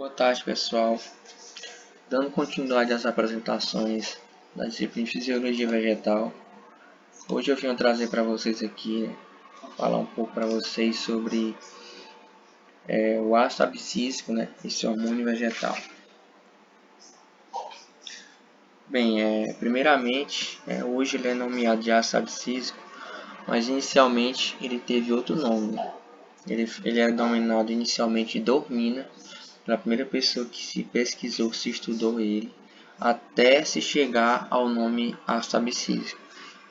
Boa tarde, pessoal. Dando continuidade às apresentações da disciplina de Fisiologia Vegetal, hoje eu vim trazer para vocês aqui, falar um pouco para vocês sobre o ácido abscísico, esse hormônio vegetal. Bem, primeiramente, hoje ele é nomeado de ácido abscísico, mas inicialmente ele teve outro nome. Ele era denominado inicialmente de dormina, pela primeira pessoa que se pesquisou, se estudou ele, até se chegar ao nome ácido abscísico.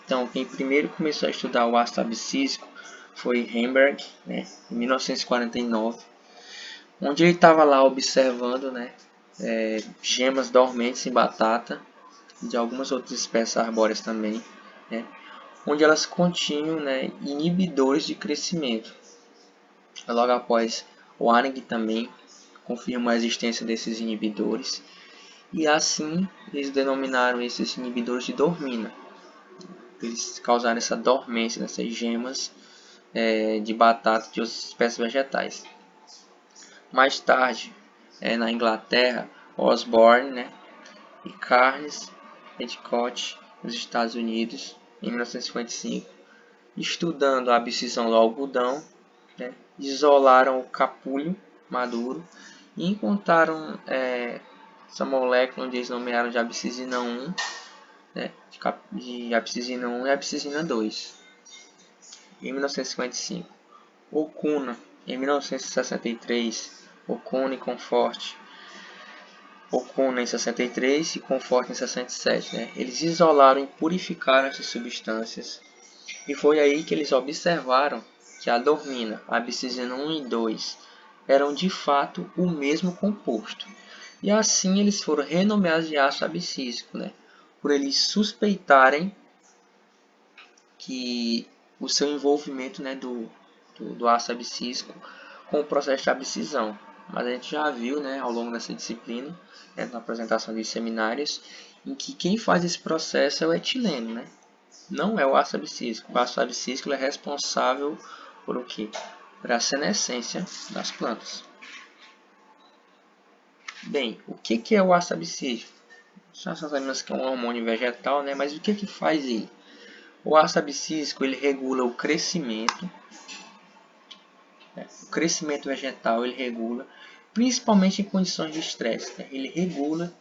Então, quem primeiro começou a estudar o ácido abscísico foi Heisenberg, em 1949, onde ele estava lá observando gemas dormentes em batata, de algumas outras espécies arbóreas também, onde elas continham inibidores de crescimento. Logo após, o Warring também confirmou a existência desses inibidores, e assim eles denominaram esses inibidores de dormina. Eles causaram essa dormência nessas gemas de batata de outras espécies vegetais. Mais tarde, na Inglaterra, Osborne e Carnes Endicott, nos Estados Unidos, em 1955, estudando a abscisão do algodão, isolaram o capulho maduro e encontraram essa molécula onde eles nomearam de abscisina 1, de abscisina 1 e abscisina 2, em 1955. Okuna, em 1963, Okuna e Comfort. Okuna em 63 e Comfort em 67. Eles isolaram e purificaram essas substâncias. E foi aí que eles observaram que a dormina, a abscisina 1 e 2, eram de fato o mesmo composto. E assim eles foram renomeados de ácido abscísico, por eles suspeitarem que o seu envolvimento do ácido abscísico com o processo de abscisão. Mas a gente já viu ao longo dessa disciplina, na apresentação de seminários, em que quem faz esse processo é o etileno, não é o ácido abscísico. O ácido abscísico é responsável por o quê? Por a senescência das plantas. Bem, o que é o ácido abscísico? Já sabemos que é um hormônio vegetal, mas o que faz ele? O ácido abscísico ele regula o crescimento. O crescimento vegetal ele regula, principalmente em condições de estresse. Ele regula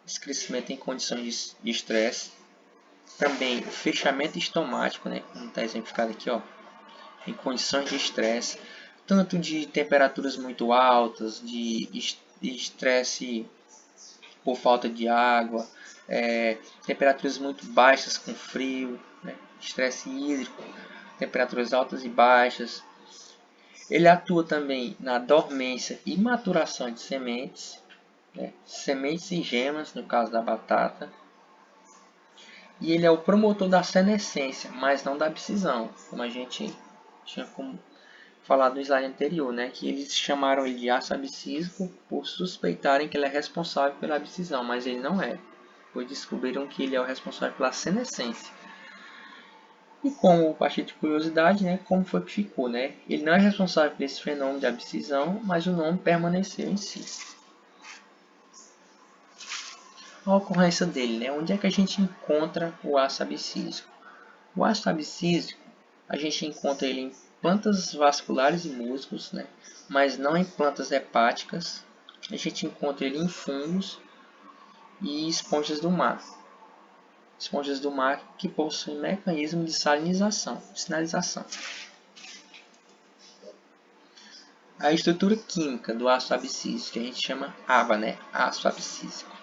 esse crescimento em condições de estresse. Também o fechamento estomático, como está exemplificado aqui, em condições de estresse, tanto de temperaturas muito altas, de estresse por falta de água, temperaturas muito baixas com frio, estresse hídrico, temperaturas altas e baixas. Ele atua também na dormência e maturação de sementes, sementes e gemas, no caso da batata. E ele é o promotor da senescência, mas não da abscisão, como a gente tinha falado no slide anterior, que eles chamaram ele de ácido abscísico por suspeitarem que ele é responsável pela abscisão, mas ele não é, pois descobriram que ele é o responsável pela senescência. E como a partir de curiosidade, como foi que ficou, ele não é responsável por esse fenômeno de abscisão, mas o nome permaneceu em si. A ocorrência dele, onde é que a gente encontra o ácido abscísico? O ácido abscísico, a gente encontra ele em plantas vasculares e músculos, mas não em plantas hepáticas. A gente encontra ele em fungos e esponjas do mar. Esponjas do mar que possuem mecanismo de salinização, sinalização. A estrutura química do ácido abscísico, que a gente chama ABA, ácido abscísico.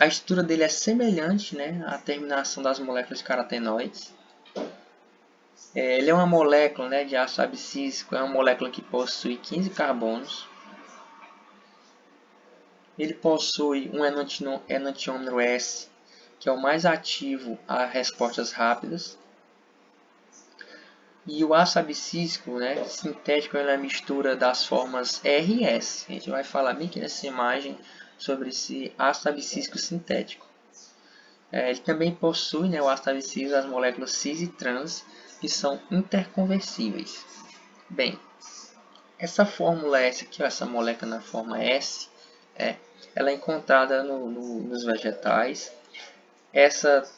A estrutura dele é semelhante à terminação das moléculas de carotenoides. Ele é uma molécula de ácido abscísico, é uma molécula que possui 15 carbonos. Ele possui um enantiômero S, que é o mais ativo a respostas rápidas. E o ácido abscísico sintético é a mistura das formas R e S. A gente vai falar bem aqui nessa imagem sobre esse ácido abscísico sintético. Ele também possui o ácido abscísico as moléculas cis e trans, que são interconversíveis. Bem, Essa fórmula S aqui, ó, essa molécula na forma S, ela é encontrada nos vegetais. Essa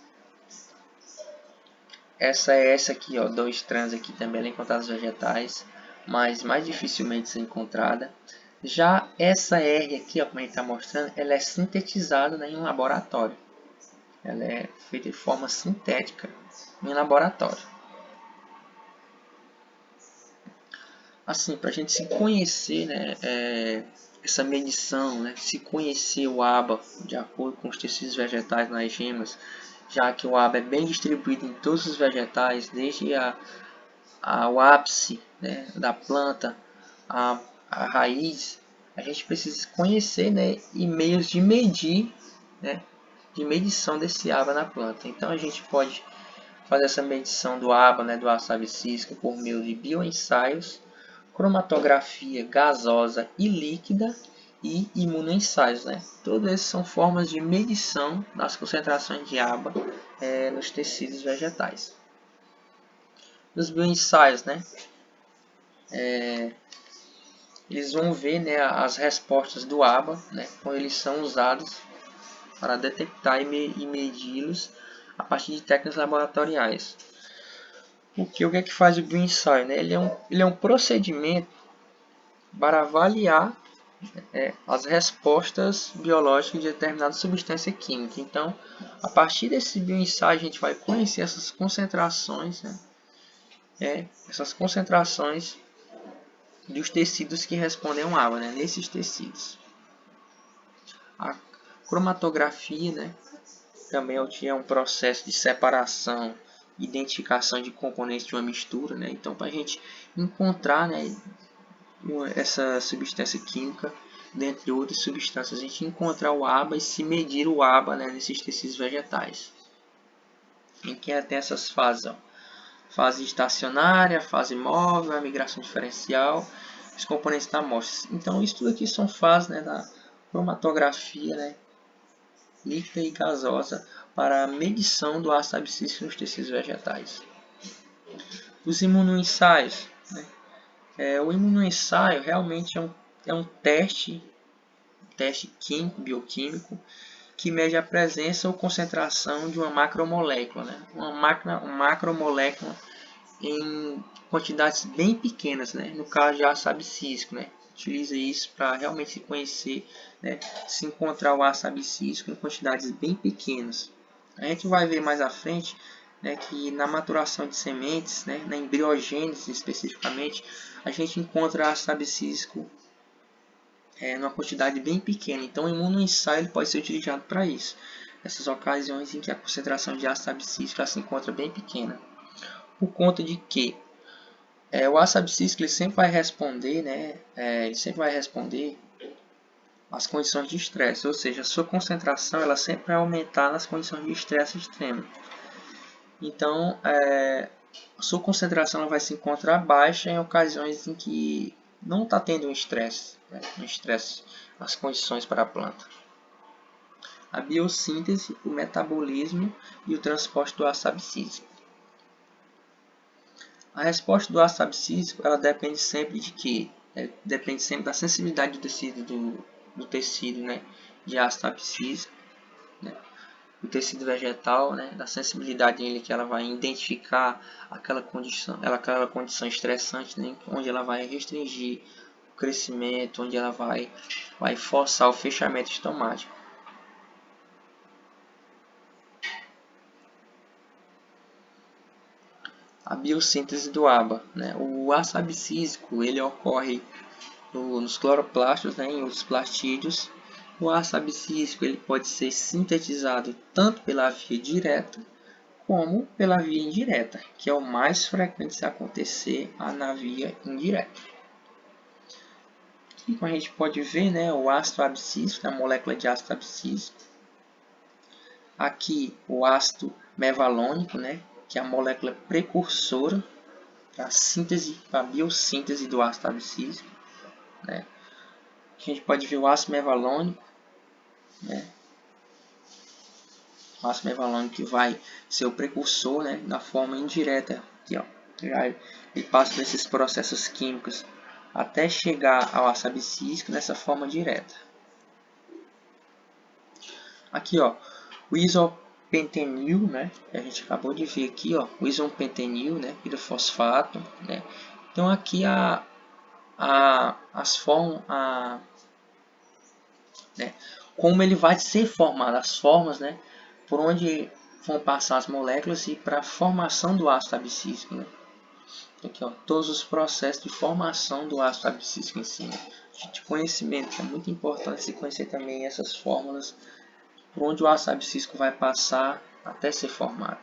S aqui, ó, 2 trans aqui também ela é encontrada nos vegetais, mas mais dificilmente é encontrada. Já essa R aqui, ó, como a gente está mostrando, ela é sintetizada, né, em um laboratório. Ela é feita de forma sintética em laboratório. Assim, para a gente se conhecer, né, essa medição, né, se conhecer o ABA de acordo com os tecidos vegetais nas gemas, já que o ABA é bem distribuído em todos os vegetais, desde o ápice, né, da planta, a raiz, a gente precisa conhecer, né, e meios de medir, né, de medição desse ABA na planta. Então a gente pode fazer essa medição do ABA, né, do ácido abscísico, por meio de bioensaios, cromatografia gasosa e líquida e imunoensaios, né? Todas essas são formas de medição das concentrações de ABA nos tecidos vegetais. Nos bioensaios, né, eles vão ver, né, as respostas do ABA, né, quando eles são usados para detectar e medi-los a partir de técnicas laboratoriais. O que é que faz o bioensaio? Né? Ele é um procedimento para avaliar as respostas biológicas de determinada substância química. Então, a partir desse bioensaio, a gente vai conhecer essas concentrações, né? Essas concentrações dos tecidos que respondem ao ABA, né? Nesses tecidos. A cromatografia, né, também é um processo de separação, identificação de componentes de uma mistura, né? Então, para a gente encontrar, né, essa substância química, dentre outras substâncias, a gente encontrar o ABA e se medir o ABA, né, nesses tecidos vegetais. Em que tem essas fases, ó. Fase estacionária, fase móvel, a migração diferencial, os componentes da amostra. Então, isso tudo aqui são fases, né, da cromatografia, né, líquida e gasosa para a medição do ácido abscísico nos tecidos vegetais. Os imunoensaios, né? O imunoensaio realmente é um teste químico, bioquímico, que mede a presença ou concentração de uma macromolécula, né? Uma macromolécula em quantidades bem pequenas, né? No caso de ácido abscísico, né? Utiliza isso para realmente se conhecer, né? Se encontrar o ácido abscísico em quantidades bem pequenas. A gente vai ver mais à frente, né, que na maturação de sementes, né, na embriogênese especificamente, a gente encontra ácido abscísico numa quantidade bem pequena. Então, o imunoensaio pode ser utilizado para isso. Essas ocasiões em que a concentração de ácido abscísico se encontra bem pequena. Por conta de que o ácido abscísico ele sempre vai responder, né, às condições de estresse, ou seja, a sua concentração ela sempre vai aumentar nas condições de estresse extremo. Então, a sua concentração ela vai se encontrar baixa em ocasiões em que não está tendo um estresse, né, as condições para a planta. A biossíntese, o metabolismo e o transporte do ácido abscísico. A resposta do ácido abscísico ela depende sempre de quê? Depende sempre da sensibilidade do tecido, né, de ácido abscísico, né, do tecido vegetal, né, da sensibilidade nele que ela vai identificar aquela condição estressante, né, onde ela vai restringir o crescimento, onde ela vai forçar o fechamento estomático. A biossíntese do ABA, né? O ácido abscísico ele ocorre nos cloroplastos, né, em outros plastídeos. O ácido abscísico ele pode ser sintetizado tanto pela via direta como pela via indireta, que é o mais frequente de acontecer na via indireta. Aqui como a gente pode ver, né, o ácido abscísico, a molécula de ácido abscísico. Aqui o ácido mevalônico, né, que é a molécula precursora para a biossíntese do ácido abscísico, né. A gente pode ver o ácido mevalônico, né, o ácido mevalônico que vai ser o precursor, né, da forma indireta, aqui, ó. Ele passa por esses processos químicos até chegar ao ácido abscísico nessa forma direta. Aqui, ó, o isopentenil, né, que a gente acabou de ver aqui, ó, o isopentenil, né, pirofosfato, né. Então aqui as formas, né, como ele vai ser formado, as formas, né, por onde vão passar as moléculas e para a formação do ácido abscísico, né. Aqui, ó, todos os processos de formação do ácido abscísico em si, né. De conhecimento, é muito importante se conhecer também essas fórmulas por onde o ácido abscísico vai passar até ser formado.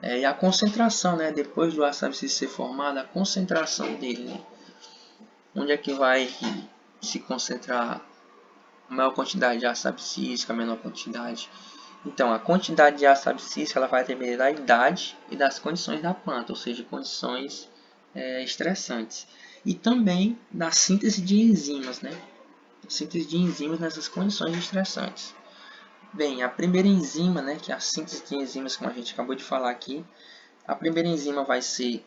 E a concentração, né, depois do ácido abscísico ser formado, a concentração dele, né, onde é que vai se concentrar a maior quantidade de ácido abscísico, a menor quantidade. Então, a quantidade de ácido abscísico ela vai depender da idade e das condições da planta, ou seja, condições estressantes. E também da síntese de enzimas, né? Síntese de enzimas nessas condições estressantes. Bem, a primeira enzima, né, que é a síntese de enzimas, como a gente acabou de falar aqui, a primeira enzima vai ser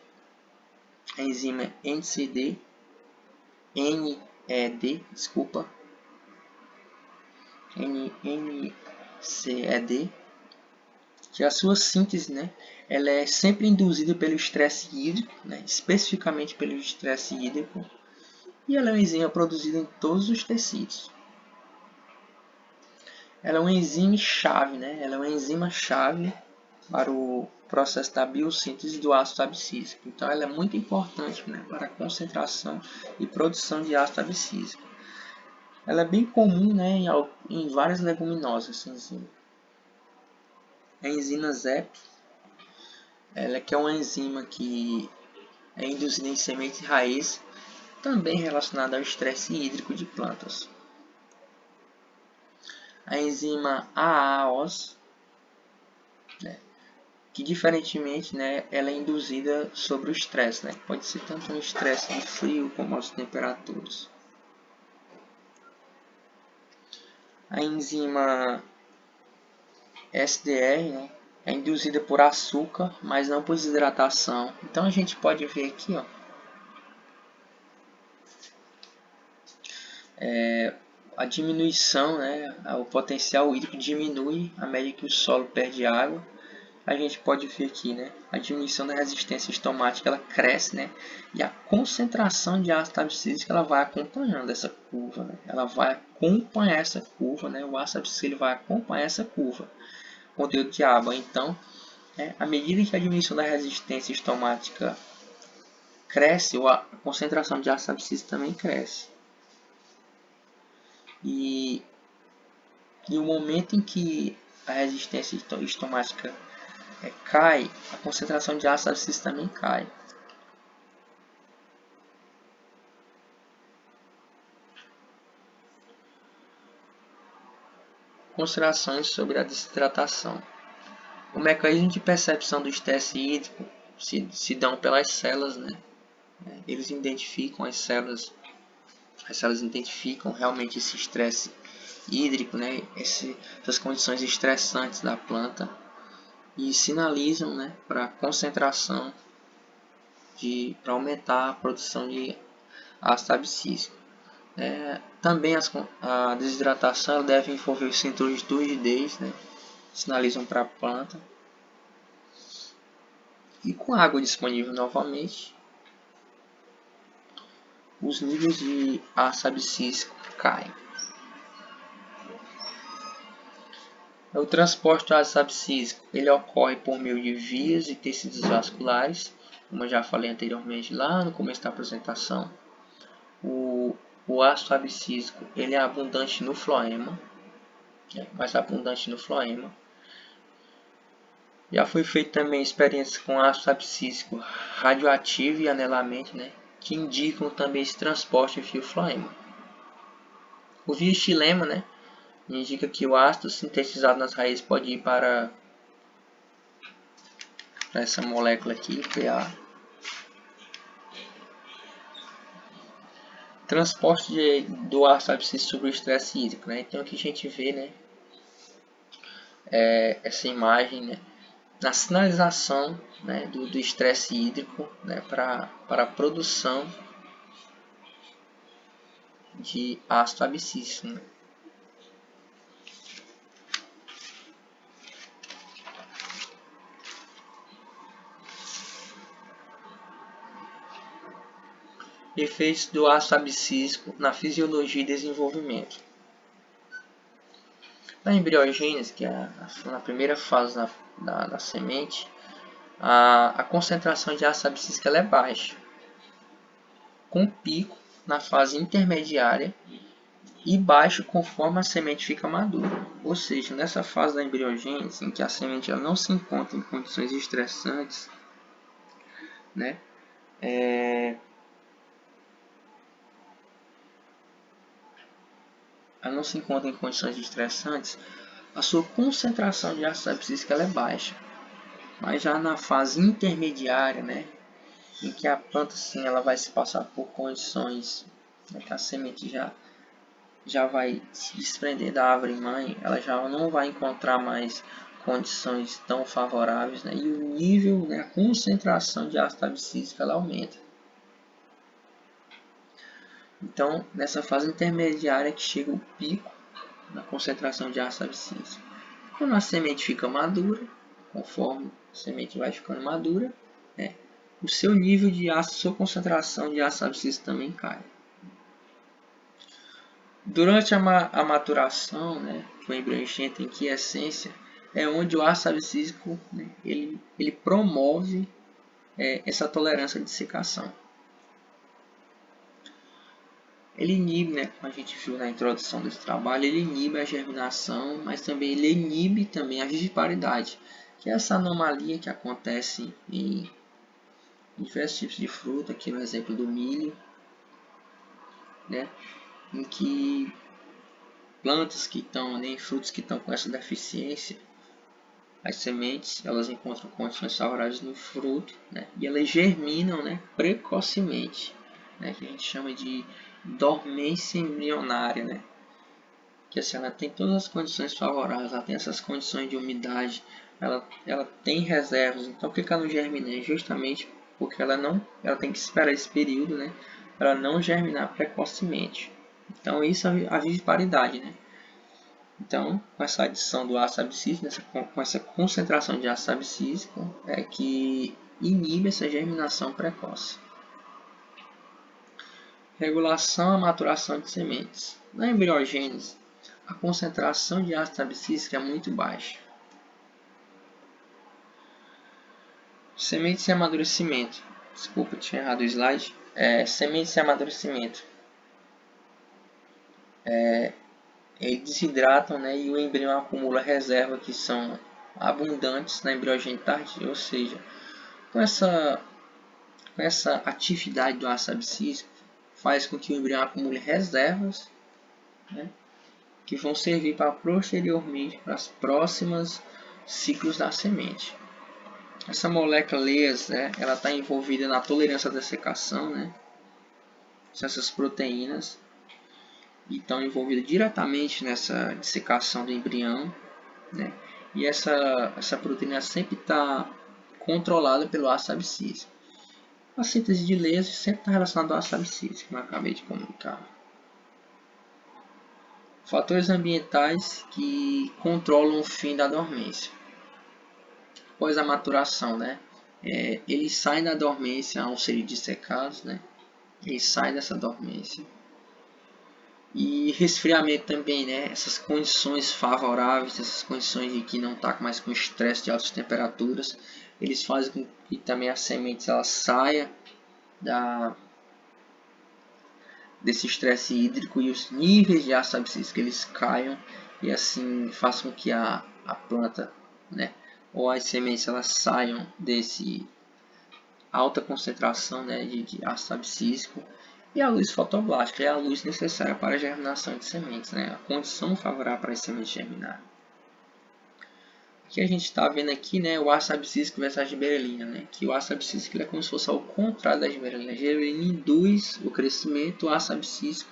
a enzima NCD, desculpa, NCED, que a sua síntese, né, ela é sempre induzida pelo estresse hídrico, né, especificamente pelo estresse hídrico, e ela é uma enzima produzida em todos os tecidos. Ela é uma enzima chave, né, ela é uma enzima chave para o processo da biossíntese do ácido abscísico. Então, ela é muito importante, né, para a concentração e produção de ácido abscísico. Ela é bem comum, né, em várias leguminosas, essa enzima. A enzima ZEP, ela que é uma enzima que é induzida em sementes e raiz, também relacionada ao estresse hídrico de plantas. A enzima AAOS, né, que diferentemente, né, ela é induzida sobre o estresse, né, pode ser tanto um estresse de frio como as temperaturas. A enzima SDR, né, é induzida por açúcar, mas não por desidratação. Então a gente pode ver aqui, ó, a diminuição, né, o potencial hídrico diminui à medida que o solo perde água. A gente pode ver aqui, né, a diminuição da resistência estomática ela cresce, né, e a concentração de ácido abscísico ela vai acompanhando essa curva, né, ela vai acompanhar essa curva, né, o ácido abscísico vai acompanhar essa curva, conteúdo de água. Então, à medida que a diminuição da resistência estomática cresce, a concentração de ácido abscísico também cresce. E o momento em que a resistência estomática cai, a concentração de ácido abscísico também cai. Considerações sobre a desidratação. O mecanismo de percepção do estresse hídrico se dão pelas células, né? Eles identificam as células identificam realmente esse estresse hídrico, né? Essas condições estressantes da planta e sinalizam, né, para concentração para aumentar a produção de ácido abscísico. Também a desidratação deve envolver os cinturões de turgidez, né, sinalizam para a planta. E com água disponível novamente, os níveis de ácido abscísico caem. O transporte do ácido abscísico ele ocorre por meio de vias e tecidos vasculares, como eu já falei anteriormente lá no começo da apresentação. O ácido abscísico ele é abundante no floema, mais abundante no floema. Já foi feito também experiências com ácido abscísico radioativo e anelamento, né, que indicam também esse transporte via floema. O via-estilema, né, indica que o ácido sintetizado nas raízes pode ir para essa molécula aqui, PA. Transporte do ácido abscísico sobre o estresse hídrico, né? Então aqui a gente vê, né, essa imagem, né, na sinalização, né, do estresse hídrico, né, para a produção de ácido abscísico, né. Efeitos do ácido abscísico na fisiologia e desenvolvimento. Na embriogênese, que é a primeira fase da semente, a concentração de ácido abscísico ela é baixa, com pico na fase intermediária e baixo conforme a semente fica madura. Ou seja, nessa fase da embriogênese, em que a semente ela não se encontra em condições estressantes, né, ela não se encontra em condições estressantes, a sua concentração de ácido abscísico ela é baixa. Mas já na fase intermediária, né, em que a planta sim, ela vai se passar por condições, né, que a semente já vai se desprender da árvore mãe, ela já não vai encontrar mais condições tão favoráveis, né, e o nível, né, a concentração de ácido abscísico ela aumenta. Então, nessa fase intermediária que chega o pico na concentração de ácido abscísico. Quando a semente fica madura, conforme a semente vai ficando madura, né, o seu nível de ácido, sua concentração de ácido abscísico também cai. Durante a maturação, né, que o embrião entra em quiescência, é onde o ácido abscísico, né, ele promove essa tolerância de dissecação. Ele inibe, né, como a gente viu na introdução desse trabalho, ele inibe a germinação, mas também ele inibe também a viviparidade, que é essa anomalia que acontece em diversos tipos de fruta, aqui no exemplo do milho, né, em que plantas que estão, né, frutos que estão com essa deficiência, as sementes elas encontram condições favoráveis no fruto, né, e elas germinam, né, precocemente, né, que a gente chama de dormência embrionária, né, que assim, ela tem todas as condições favoráveis, ela tem essas condições de umidade, ela tem reservas. Então, por que ela não germina? Justamente porque ela tem que esperar esse período, né, para não germinar precocemente. Então, isso é a viviparidade, né? Então, com essa adição do ácido abscísico, com essa concentração de ácido abscísico, é que inibe essa germinação precoce. Regulação e maturação de sementes. Na embriogênese, a concentração de ácido abscísico é muito baixa. Sementes em amadurecimento. Desculpa, tinha errado o slide. Sementes em amadurecimento. Eles desidratam, né, e o embrião acumula reservas que são abundantes na embriogênese tardia. Ou seja, com essa atividade do ácido abscísico, faz com que o embrião acumule reservas, né, que vão servir para posteriormente para as próximas ciclos da semente. Essa molécula Leas, né, ela está envolvida na tolerância à dessecação, né? Essas proteínas estão envolvidas diretamente nessa dessecação do embrião, né? E essa proteína sempre está controlada pelo ácido abscísico. A síntese de Leas sempre está relacionada ao ácido abscísico, como eu acabei de comunicar. Fatores ambientais que controlam o fim da dormência. Após a maturação, né? Eles saem da dormência ao serem dissecados, né? Eles saem dessa dormência. E resfriamento também, né? Essas condições favoráveis, essas condições de que não está mais com estresse de altas temperaturas, eles fazem com que também as sementes ela saia desse estresse hídrico e os níveis de ácido abscísico eles caiam e assim façam com que a planta, né, ou as sementes elas saiam desse alta concentração, né, de ácido abscísico, e a luz fotoblástica é a luz necessária para a germinação de sementes, né, a condição favorável para as sementes germinar. O que a gente está vendo aqui, né, o ácido abscísico versus a gibberellina, né, que o ácido abscísico é como se fosse ao contrário da gibberellina. A gibberellina induz o crescimento, o ácido abscísico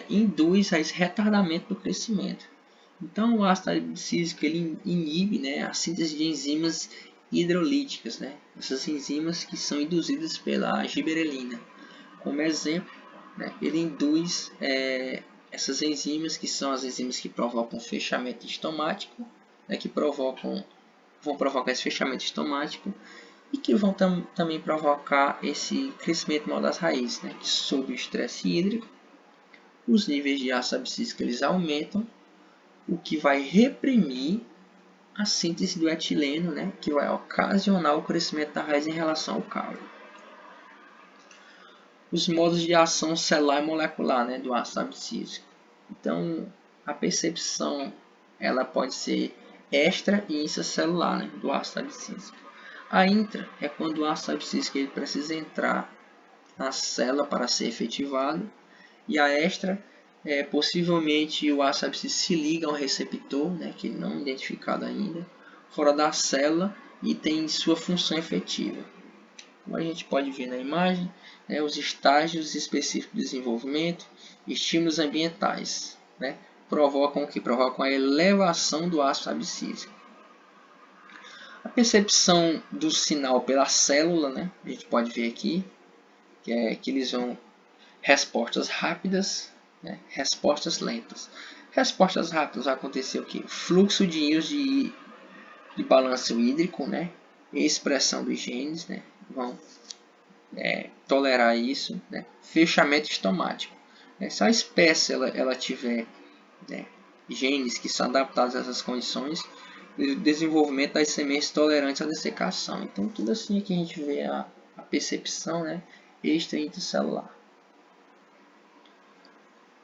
induz a esse retardamento do crescimento. Então, o ácido abscísico ele inibe, né, a síntese de enzimas hidrolíticas, né, essas enzimas que são induzidas pela giberelina. Como exemplo, né, ele induz essas enzimas, que são as enzimas que provocam fechamento estomático, né, que vão provocar esse fechamento estomático e que vão também provocar esse crescimento mal das raízes, né, que sob o estresse hídrico, os níveis de ácido abscísico eles aumentam, o que vai reprimir a síntese do etileno, né, que vai ocasionar o crescimento da raiz em relação ao caule. Os modos de ação celular e molecular, né, do ácido abscísico. Então, a percepção ela pode ser extra e intracelular, né, do ácido abscísico. A intra é quando o ácido abscísico ele precisa entrar na célula para ser efetivado, e a extra possivelmente o ácido abscísico se liga a um receptor, né, que não é identificado ainda, fora da célula e tem sua função efetiva. Como a gente pode ver na imagem, né, os estágios específicos de desenvolvimento, estímulos ambientais, né, provocam a elevação do ácido abscísico. A percepção do sinal pela célula, né, a gente pode ver aqui, que eles vão respostas rápidas, né, respostas lentas. Respostas rápidas vai acontecer o que? Fluxo de íons de balanço hídrico, né, expressão dos genes, né, vão tolerar isso, né? Fechamento estomático. Se a espécie ela tiver, né, genes que são adaptados a essas condições, o desenvolvimento das sementes tolerantes à dessecação. Então, tudo assim que a gente vê a percepção, né, extra e intracelular.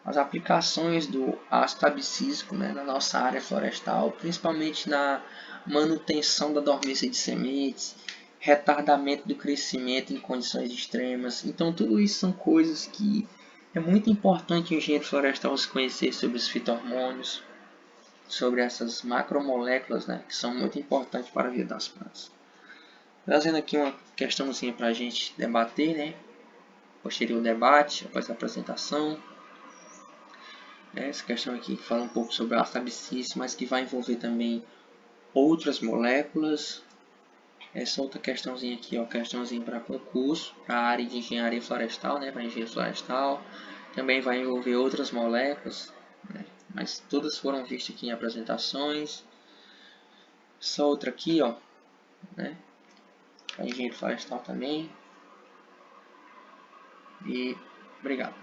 As aplicações do ácido abscísico, né, na nossa área florestal, principalmente na manutenção da dormência de sementes, retardamento do crescimento em condições extremas. Então, tudo isso são coisas que é muito importante o engenheiro florestal se conhecer sobre os fitohormônios, sobre essas macromoléculas, né, que são muito importantes para a vida das plantas. Trazendo aqui uma questãozinha para a gente debater, né, posterior debate, após a apresentação. Essa questão aqui fala um pouco sobre o ácido abscísico, mas que vai envolver também outras moléculas. Essa outra questãozinha aqui, ó, questãozinha para concurso, para a área de engenharia florestal, né, para engenharia florestal. Também vai envolver outras moléculas, né, mas todas foram vistas aqui em apresentações. Essa outra aqui, ó, né, para engenharia florestal também. E obrigado.